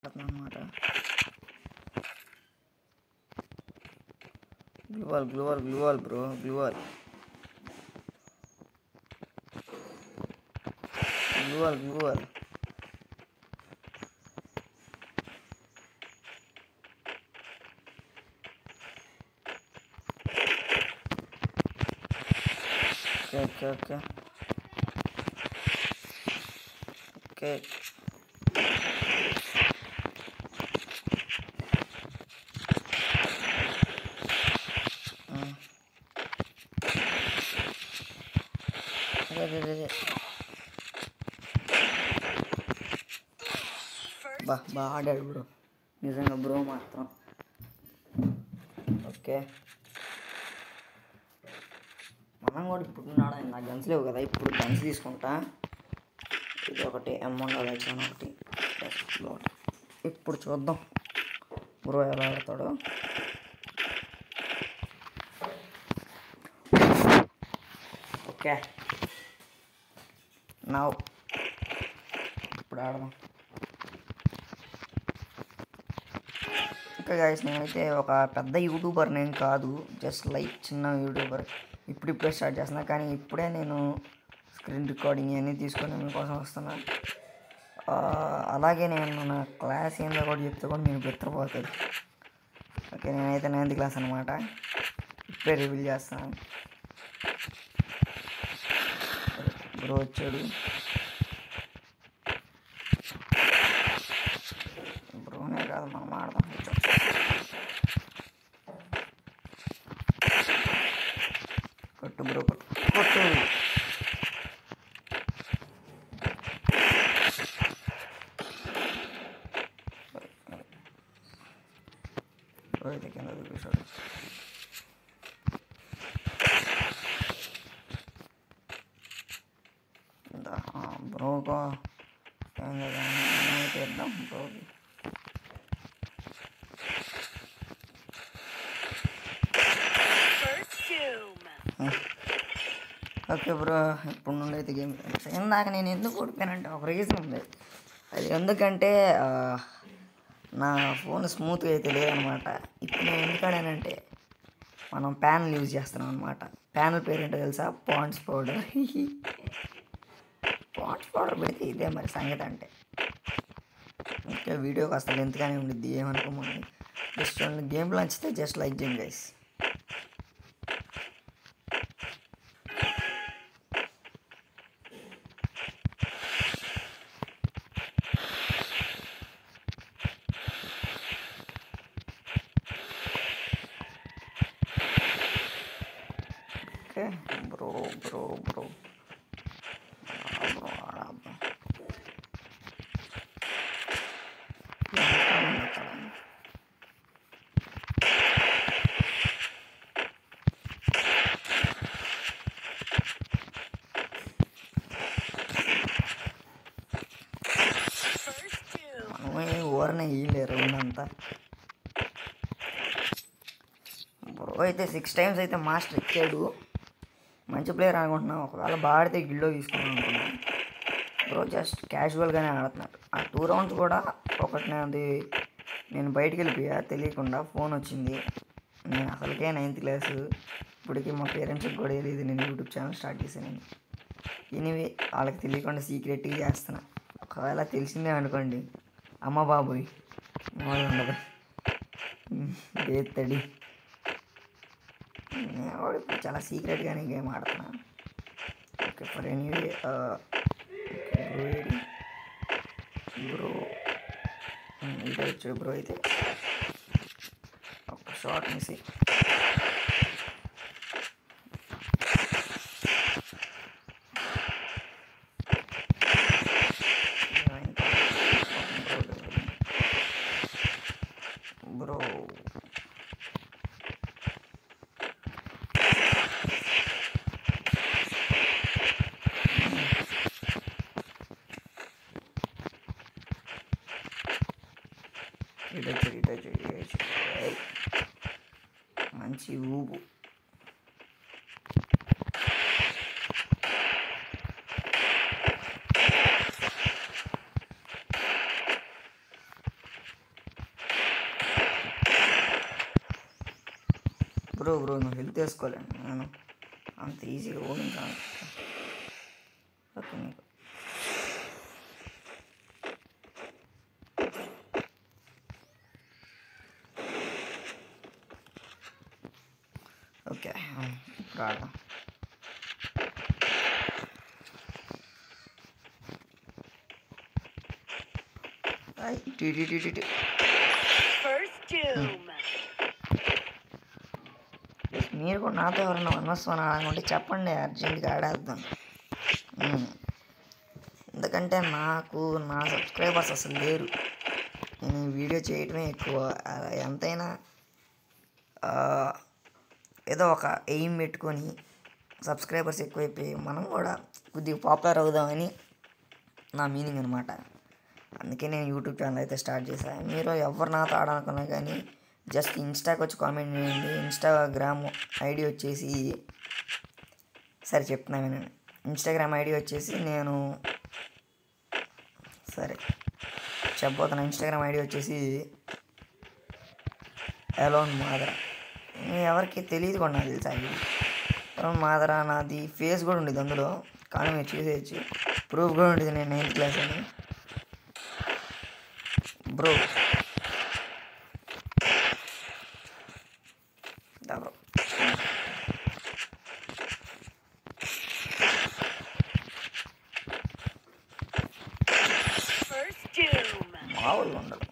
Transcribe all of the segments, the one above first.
అన్నమాట. Gloo wall bro, gloo wall. Okay. బాగా ఆడాడు బ్రో, నిజంగా బ్రో మాత్రం. ఓకే, మనం కూడా ఇప్పుడు ఉన్నాడు. నాకు గన్స్ లేవు కదా, ఇప్పుడు గన్స్ తీసుకుంటా. ఇది ఒకటి M1 ఒకటి. ఇప్పుడు చూద్దాం బ్రో ఎలా ఆడతాడో. ఓకే, నా ఇప్పుడు ఆడదాం. ఇంకా గైస్, నేనైతే ఒక పెద్ద యూట్యూబర్ నేను కాదు, జస్ట్ లైక్ చిన్న యూట్యూబర్. ఇప్పుడిప్పుడే స్టార్ట్ చేస్తున్నా, కానీ ఇప్పుడే నేను స్క్రీన్ రికార్డింగ్ అన్నీ తీసుకొని మీకోసం వస్తున్నా. అలాగే నేను నా క్లాస్ ఏందో కూడా చెప్తే కూడా మీరు గుర్తుపోతుంది. ఓకే, నేనైతే 9th క్లాస్ అనమాట. ఇప్పుడే రివీల్ చేస్తాను. బ్రో వచ్చాడు. బ్రోనే కాదు, మనం ఆడదాం. కొట్టు బ్రో, కొట్టు. బ్రో అయితే కింద చూపిస్తాడు. బ్రోకో చేద్దాం బ్రోకి. ఓకే బ్రో, ఇప్పుడు నుండి అయితే గేమ్. ఇందాక నేను ఎందుకు ఓడిపోయానంటే ఒక రీజన్ ఉంది. అది ఎందుకంటే నా ఫోన్ స్మూత్గా అయితే లేదనమాట. ఇప్పుడు నేను ఎందుకు ఆడానంటే మనం ప్యానల్ యూజ్ చేస్తున్నాం అనమాట. ప్యానల్ పేరు ఏంటో తెలుసా? Pond's powder. పాండ్స్ పౌడర్ పెడితే ఇదే మరి సంగతి అంటే. ఇంకా వీడియోకి అసలు ఎంతగానే ఉండిద్ది, ఏమనుకోమని. జస్ట్ గేమ్లో నచ్చితే జస్ట్ లైక్ చేయండి guys. Bro bro bro bro ఆడబ్బా. మనమే ఓరనే ఇయ్యలేరు ఉందంతా. బ్రో అయితే 6 times అయితే మాస్టర్ ఎక్కాడు. మంచి ప్లేయర్ అనుకుంటున్నాను. ఒకవేళ బాగా ఆడితే గిల్లో తీసుకున్నాను అనుకున్నాను. బ్రో జస్ట్ క్యాజువల్గానే ఆడుతున్నాడు. ఆ 2 rounds కూడా ఒకటి నేను బయటికి వెళ్ళిపోయా తెలియకుండా. ఫోన్ వచ్చింది. నేను అసలుకే 9th క్లాసు. ఇప్పటికీ మా పేరెంట్స్కి కూడా తెలియదు నేను యూట్యూబ్ ఛానల్ స్టార్ట్ చేశానని. ఎనీవే, వాళ్ళకి తెలియకుండా సీక్రెట్గా చేస్తున్నా. ఒకవేళ తెలిసిందే అనుకోండి, అమ్మ బాబోయ్ మామూలు ఉండదు. తడి నేను ఇప్పుడు చాలా సీక్రెట్గానే గేమ్ ఆడుతున్నాను. ఓకే, ఫర్ ఎనీవే బ్రో ఇదే వచ్చాడు. బ్రో అయితే ఒక షార్ట్ మిస్. బ్రో మంచి ఊపు. బ్రో నువ్వు హెల్త్ వేసుకోలేను నేను అంత ఈజీగా ఓడించాను. ఓకే నీకు ఓకే ఇప్పుడు ఆడదాం. మీరు కూడా నాతో ఎవరైనా 1v1 ఆడాలంటే చెప్పండి, అర్జెంట్గా ఆడేద్దాం. ఎందుకంటే నాకు నా సబ్స్క్రైబర్స్ అసలు లేరు. నేను ఈ వీడియో చేయటమే ఎక్కువ. ఎంతైనా ఏదో ఒక ఎయిమ్ పెట్టుకొని సబ్స్క్రైబర్స్ ఎక్కువైపోయి మనం కూడా కొద్దిగా పాపులర్ అవుదామని నా మీనింగ్ అనమాట. అందుకే నేను యూట్యూబ్ ఛానల్ అయితే స్టార్ట్ చేశాను. మీరు ఎవరు నాతో ఆడాలనుకున్నా కానీ జస్ట్ ఇన్స్టాకి వచ్చి కామెంట్ చేయండి. ఇన్స్టాగ్రామ్ ఐడి వచ్చేసి సరే చెప్తున్నా వినండి. ఇన్స్టాగ్రామ్ ఐడి వచ్చేసి నేను సరే చెప్పబోతున్నా. ఇన్స్టాగ్రామ్ ఐడి వచ్చేసి ఎలోన్ మాదరా. ఎవరికి తెలియదు కూడా నాకు తెలుసా ఇది ఎలోన్ మాదరా. నాది ఫేస్ కూడా ఉండేది అందులో, కానీ మీరు చూసేయచ్చు. ప్రూఫ్ కూడా ఉండేది నేను 9th క్లాస్ అని. బ్రో మామూలు ఉండదు.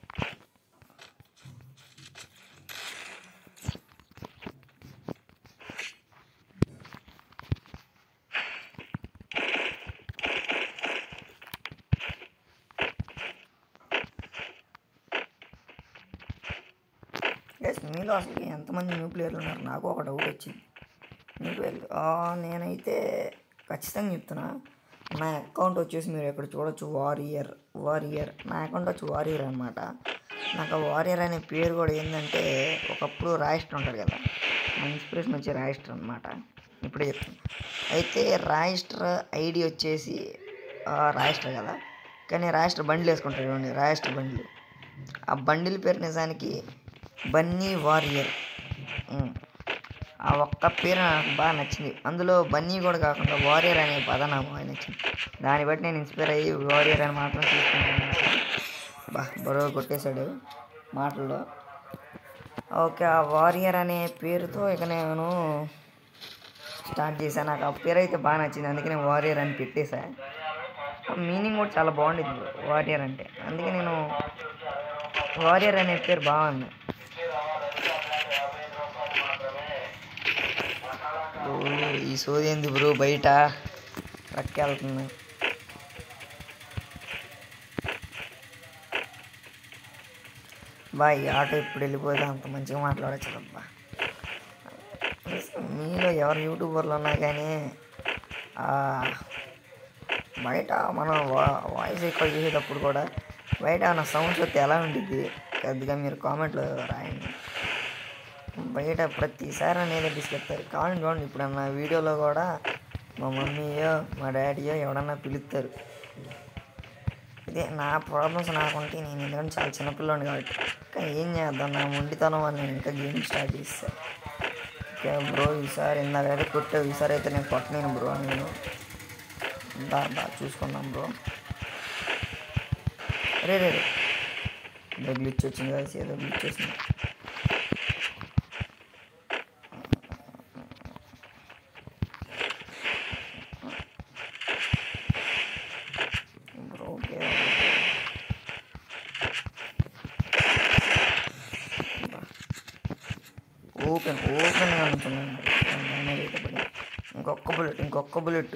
మీలో అసలు ఎంతమంది న్యూ ప్లేయర్లు ఉన్నారు? నాకు ఒక డౌట్ వచ్చింది. న్యూ ప్లేయర్లు నేనైతే ఖచ్చితంగా చెప్తున్నా, నా అకౌంట్ వచ్చేసి మీరు ఇక్కడ చూడొచ్చు, వారియర్. నా అకౌంట్ వచ్చి వారియర్ అనమాట. నాకు వారియర్ అనే పేరు కూడా ఏంటంటే, ఒకప్పుడు రాయిస్టర్ ఉంటాడు కదా, నా ఇన్స్పిరేషన్ వచ్చి రాయిస్టర్ అనమాట. ఇప్పుడే చెప్తాను. అయితే రాయిస్టర్ ఐడి వచ్చేసి రాయిస్టర్ కదా, కానీ రాయిస్టర్ బండిలు వేసుకుంటాడు చూడండి, రాయిస్టర్ బండిలు. ఆ బండిల పేరు నిజానికి బన్నీ వారియర్. ఆ ఒక్క పేరు నాకు బాగా నచ్చింది. అందులో బన్నీ కూడా కాకుండా వారియర్ అనే పదనామం బాగా నచ్చింది. దాన్ని బట్టి నేను ఇన్స్పైర్ అయ్యి వారియర్ అని మాత్రం తీసుకున్నాను. బరువు కొట్టేశాడు మాటల్లో. ఓకే, ఆ వారియర్ అనే పేరుతో ఇక నేను స్టార్ట్ చేశాను. నాకు ఆ పేరు అయితే బాగా నచ్చింది, అందుకే నేను వారియర్ అని పెట్టేశాను. మీనింగ్ కూడా చాలా బాగుండేది వారియర్ అంటే, అందుకే నేను వారియర్ అనే పేరు బాగుంది. ఈ సోది ఏంది బ్రో బయట రక్కెళ్తుంది. ఈ ఆటో ఇప్పుడు వెళ్ళిపోతే అంత మంచిగా మాట్లాడచ్చు అబ్బా. మీలో ఎవరు యూట్యూబర్లు ఉన్నా కానీ బయట మనం వాయిస్ ఎక్కువ చేసేటప్పుడు కూడా బయట నా సౌండ్స్ వస్తే ఎలా ఉంటుంది కొద్దిగా మీరు కామెంట్లో రాయండి. బయట ప్రతిసారి అనేది తీసుకెళ్తారు. కావాలని చూడండి, ఇప్పుడు నా వీడియోలో కూడా మా మమ్మీయో మా డాడీయో ఎవడన్నా పిలుస్తారు. ఇదే నా ప్రాబ్లమ్స్ నాకుంటే, నేను ఎందుకంటే చాలా చిన్నపిల్లని కాబట్టి. కానీ ఏం చేద్దాం, నా మొండితనం వల్ల నేను ఇంకా గేమ్ స్టార్ట్ చేస్తాను. ఓకే బ్రో, ఈసారి ఇందాకైతే కొట్టావు, ఈసారి అయితే నేను కొట్టలేను బ్రో. నేను బాగా చూసుకున్నాను బ్రో. రే ఏదో గ్లిచ్ వచ్చింది కదా, ఏదో గ్లిచ్ వచ్చింది బ్రో. ఓకే ఓపెన్గా అనుకున్నాను. ఇంకొక బుల్లెట్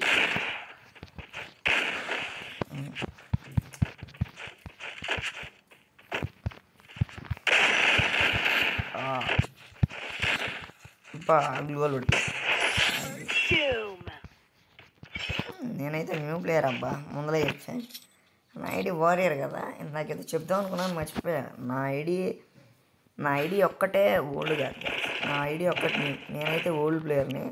గ్లూవల్ పెట్టి. నేనైతే న్యూ ప్లేయర్ అబ్బా, ముందలే చెప్పాను. నా ఐడి వారియర్ కదా, ఇందాకైతే చెప్దాం అనుకున్నాను, మర్చిపోయా. నా ఐడి ఒక్కటే ఓల్డ్ కాదు, నా ఐడి ఒక్కటి. నేనైతే ఓల్డ్ ప్లేయర్ని,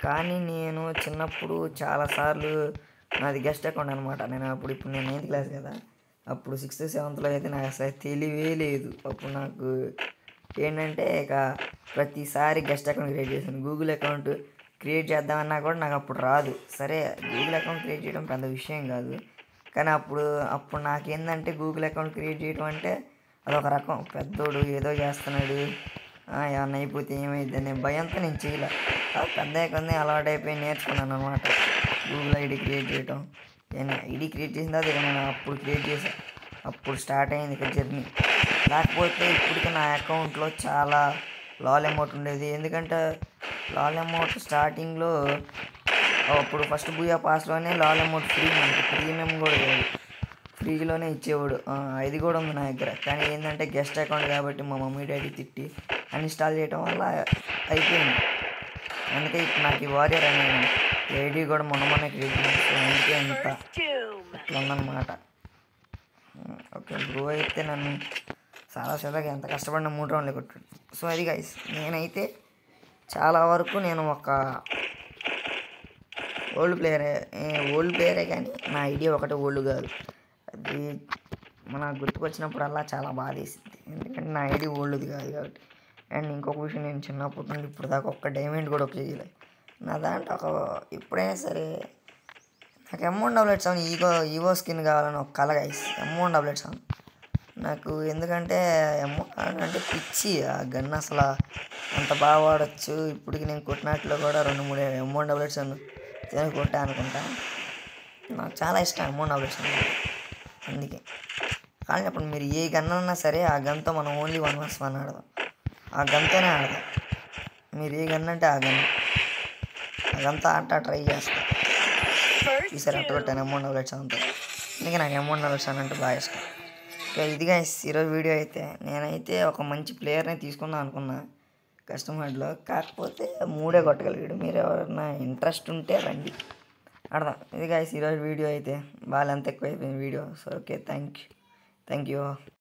కానీ నేను చిన్నప్పుడు చాలాసార్లు నాది గెస్ట్ అకౌంట్ అనమాట. ఇప్పుడు నేను 9th క్లాస్ కదా, అప్పుడు 6th 7th అయితే నాకు అసలు తెలివే లేదు. అప్పుడు నాకు ఏంటంటే ఇక ప్రతిసారి గెస్ట్ అకౌంట్ క్రియేట్ చేశాను. గూగుల్ అకౌంట్ క్రియేట్ చేద్దామన్నా కూడా నాకు అప్పుడు రాదు. సరే గూగుల్ అకౌంట్ క్రియేట్ చేయడం పెద్ద విషయం కాదు, కానీ అప్పుడు నాకేందంటే గూగుల్ అకౌంట్ క్రియేట్ చేయడం అంటే అదొక రకం, పెద్దోడు ఏదో చేస్తున్నాడు, ఏమన్నా అయిపోతే ఏమైంది అనే భయంతో నేను చేయలే. పెద్ద కొన్ని అలవాటైపోయి నేర్చుకున్నాను అనమాట గూగుల్ ఐడి క్రియేట్ చేయటం. నేను ఐడి క్రియేట్ చేసిన తర్వాత ఇక నేను అప్పుడు క్రియేట్ చేశాను, అప్పుడు స్టార్ట్ అయింది ఇక జర్నీ. లేకపోతే ఇప్పటికి నా అకౌంట్లో చాలా లాల్ అమౌంట్ ఉండేది. ఎందుకంటే లాల్ అమౌంట్ స్టార్టింగ్లో అప్పుడు ఫస్ట్ బూయా పాస్లోనే లాల్ అమౌంట్ ఫ్రీ, మనకి ప్రీమియం కూడా లేదు, ఫ్రీలోనే ఇచ్చేవాడు. ఇది కూడా ఉంది నా దగ్గర. కానీ ఏంటంటే గెస్ట్ అకౌంట్ కాబట్టి మా మమ్మీ డాడీ తిట్టి అన్ఇన్స్టాల్ చేయడం వల్ల అయిపోయింది. అందుకే ఇప్పుడు నాకు ఈ వారియర్ అనే ఐడి కూడా మొన్న క్రియేట్ చేస్తాను. అందుకే ఇంత ఇట్లా ఉందన్నమాట. ఓకే బ్రో అయితే నన్ను చాలా సరదాగా ఎంత కష్టపడిన 3 రౌండ్లు కొట్టాడు. సో అది గైస్, నేనైతే చాలా వరకు నేను ఒక ఓల్డ్ ప్లేయరే కానీ నా ఐడియా ఒకటి ఓల్డ్ కాదు. అది మనకు గుర్తుకొచ్చినప్పుడల్లా చాలా బాధ వేసింది, ఎందుకంటే నా ఐడి ఓల్డ్ది కాదు కాబట్టి. అండ్ ఇంకొక విషయం, నేను చిన్నప్పటి నుండి ఇప్పుడు దాకా ఒక్క డైమండ్ కూడా ఒక చేయలేదు నా దాంట్లో. ఎప్పుడైనా సరే నాకు M177 ఈవో స్కిన్ కావాలని ఒక కల గైస్. M177 నాకు ఎందుకంటే అంటే పిచ్చి ఆ గన్, అసలు అంత బాగా వాడచ్చు. ఇప్పటికి నేను కొట్టినట్లో కూడా 2-3 M177 కొట్టా అనుకుంటా. నాకు చాలా ఇష్టం M177, అందుకే. కానీ అప్పుడు మీరు ఏ గన్ ఉన్నా సరే ఆ గన్తో మనం ఓన్లీ 1v1 ఆడదాం, ఆ గన్తోనే ఆడదాం. మీరు ఏ గన్ అంటే ఆ గన్తో ట్రై చేస్తాం. ఈసారి అట్టగొట్టాను M177తో, అందుకే నాకు M177 అంటే బాగా ఇష్టం. ఓకే ఇది గైస్ ఈరోజు వీడియో అయితే. నేనైతే ఒక మంచి ప్లేయర్ని తీసుకుందాం అనుకున్నా కస్టమర్లో, కాకపోతే 3 కొట్టగలిగాడు. మీరు ఎవరైనా ఇంట్రెస్ట్ ఉంటే రండి ఆడదాం. ఇది గైస్ ఈరోజు వీడియో అయితే. బాగా ఎంత ఎక్కువ అయిపోయింది video. So okay thank you.